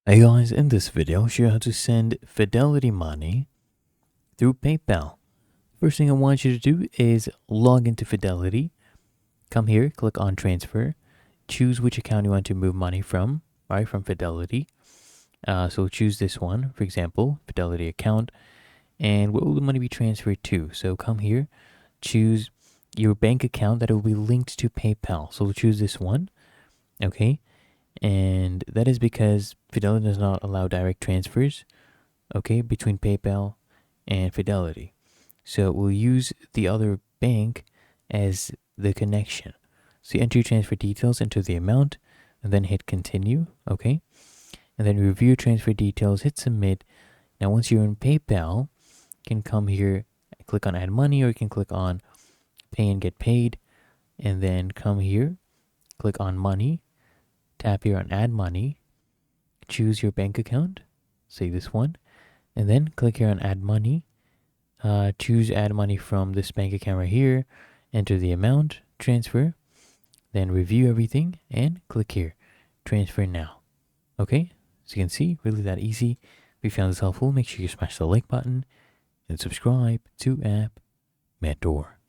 Hey guys, in this video I'll show you how to send Fidelity money through PayPal. First thing I want you to do is log into Fidelity. Come here, click on transfer, choose which account you want to move money from, right, from Fidelity. So choose this one, for example, Fidelity account, and where will the money be transferred to? So come here, choose your bank account that will be linked to PayPal. So we'll choose this one, okay? And that is because Fidelity does not allow direct transfers, okay, between PayPal and Fidelity. So we'll use the other bank as the connection. So you enter your transfer details, enter the amount, and then hit continue, okay? And then review transfer details, hit submit. Now once you're in PayPal, you can come here, click on add money, or you can click on pay and get paid, and then come here, click on money, tap here on add money, choose your bank account, say this one, and then click here on add money. Choose add money from this bank account right here, enter the amount, transfer, then review everything, and click here, transfer now. Okay, so you can see, really that easy. If you found this helpful, make sure you smash the like button and subscribe to App Mentor.